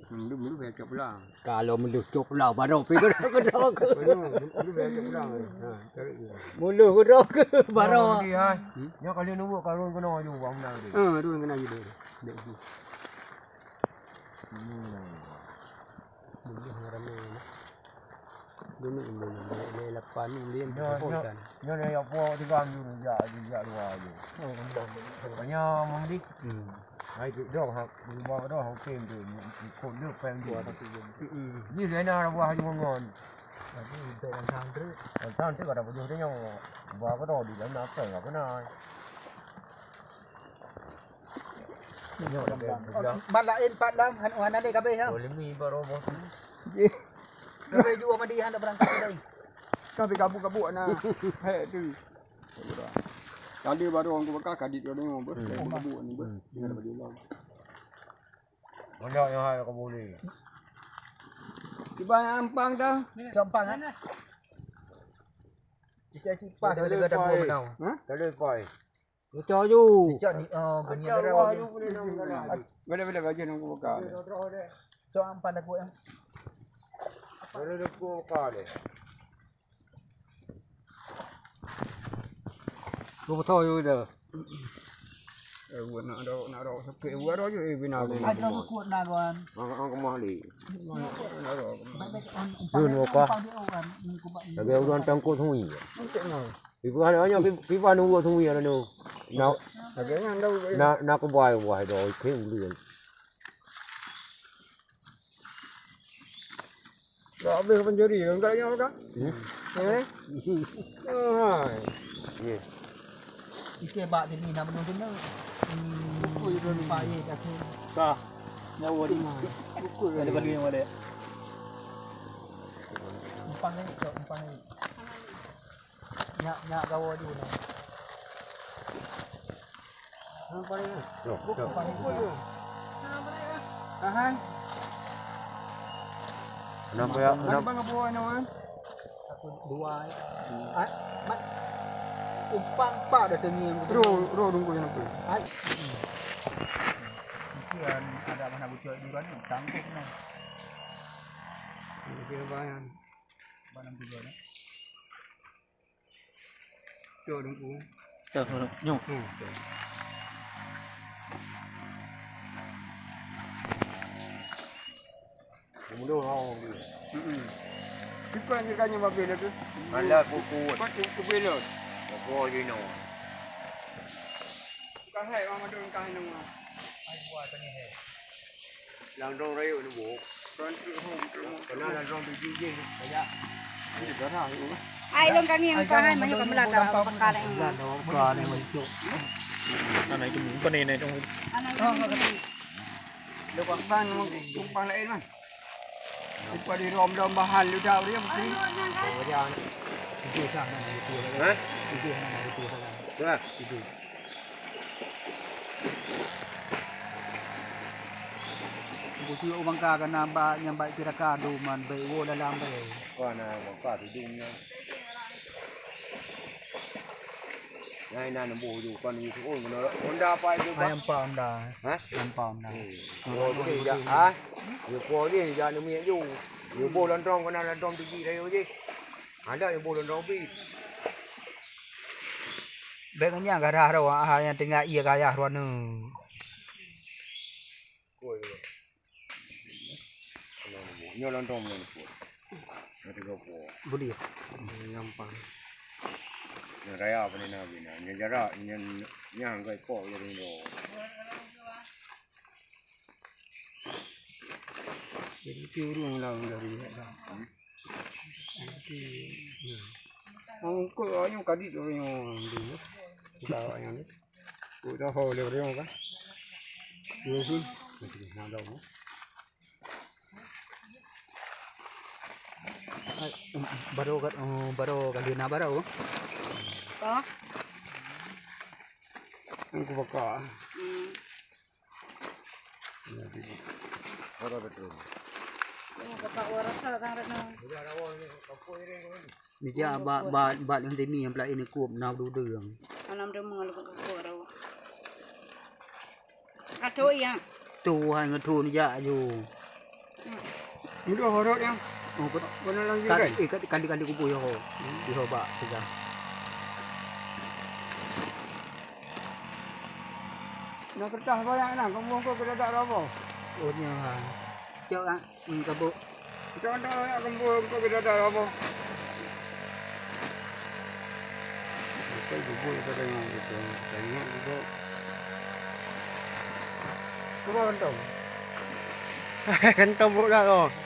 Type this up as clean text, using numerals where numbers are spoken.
Dulu biar cop lang. Kalau melucup lah baru pergi ke dok. Dulu biar cop lang. Mulu ke dok baru. Ya kali nunggu karun kena aja bang dah. Dulu kena je dulu. Dulu ini lepas ni dia kan. Ya ya apa tiga dulu ya dua aja. Banyak membeli. Hai dok hak buah dok hak tem tu. Kod dia peng dua tapi ni dia nak buah haju ngon. Tapi dalam santri. Santri kada bujuh dia yang buah ka dok di dalam nak peng ka na. Malain patlam han ada kabeh ha. Boleh mi baru bos. Kabeh juga mandi han berangkat tadi. Kabeh kabuk-kabuk na. Hei tu. Kali baru orang tu bakar kadit dia ni ber. Kabuk ni ber. Dengan baju lang. Banyak yang hai kamu ni. Tiba ampang dah. Gampang kan? Kita cipas kalau ada buah menau. Ha? Kalau pai. Kita ju. Cak ni genia darah. Bila baju nak bakar. So ampan aku yang. Kalau aku bakar deh. Aku tahu je dah. Buat nak ada sakit buat aja bina ni. Ada aku kuat nak kan. Ang kemah li. Dun apa? Lagi orang tangkut hui. Ibu hanya pipa nunggu hui ada nu. Nak ko buai do keng luen. Dah habis penjuri enggak yang apa? Ye. Ike bak ni nak menunggu ni. Pak ye aku. Sah. Nyawa di mana? Ada bagi yang ada. Umpang ni, umpang ni. Nyak gawa di mana? Umpang ni. Umpang ni. Tahan. Kenapa ya? Kenapa ngabuah ni wan? Satu dua. Mat. Umpang pak dah tengi yang Ro tunggu yang apa? Ai. Mungkin ada mana bucok duran ni, tangkap ni. Dia bayar. Banam juga ni. Cok tunggu. Cok nyok. Kemudian orang dia. Kita ni kan yang mobil tu. Alah buku. Buku belot. Buku je no. Kahai orang ada kahai nama. Ai buat ni he. Lang dong rayu ni bu. Kan tu home tu. Kena lang dong biji je. Ya. Ini darah tu. Ai long kang yang kahai banyak kamu lah perkara yang. Bukan ni bucok. Anak itu bukan ini trong. Lepas ban tumpang lain mah. Lupa di rom bahan lu dah dia mesti. Oh dia ni. Itu sama itu. Ha? Itu sama itu sama. Dah. Itu. Buku orang kah nambah yang baik kira kado man baik wo dalam baik. Kau nak kau tu dumnya. Nai nan bu ju kan ni tu kan Honda pai tu. Ayam pam dah. Ha? Ayam pam dah. Oh ni ya. Ha? Yo ko ni ya ni mi ju. Yo bo lan dong kan lan dong tinggi dah yo je. Ada yang bo lan dong pi. Beganya garah dah yang tengah ia gaya ruan nu. Koi. Nyo lan dong ni ko. Nanti ko po. Budi. Gampang. Raya apa ni nak bina? Nyara nyang kai po jadi no. Jadi turun lah dari dah. Ang ko ayong kadit o yung dino. Tawa yan. Ko dah ho le reo ka. Yo sun. Na daw mo. Ay baru kali na baru. Ko. Ang ko baka. Ora betul. Yung kapaoras sa tang ren. Ni ja ba yang demi yang pelai ni kuop nau du deung. Anam de mengal ko raw. Ato yang. Tu hai ngatun ja ju. Mudah horor yang. Oh, kau Kena lang juga. kali-kali ko buyo ko. Iho ba siya. Nakertas banyak nak. Kamu kau kena tak apa. Oh niya ha. Tiyo ang kabo. Macam mana nak kamu kau kena tak apa. Kau bubur kita tengok gitu. Tengok juga. Kau kentang. Kentang pula kau.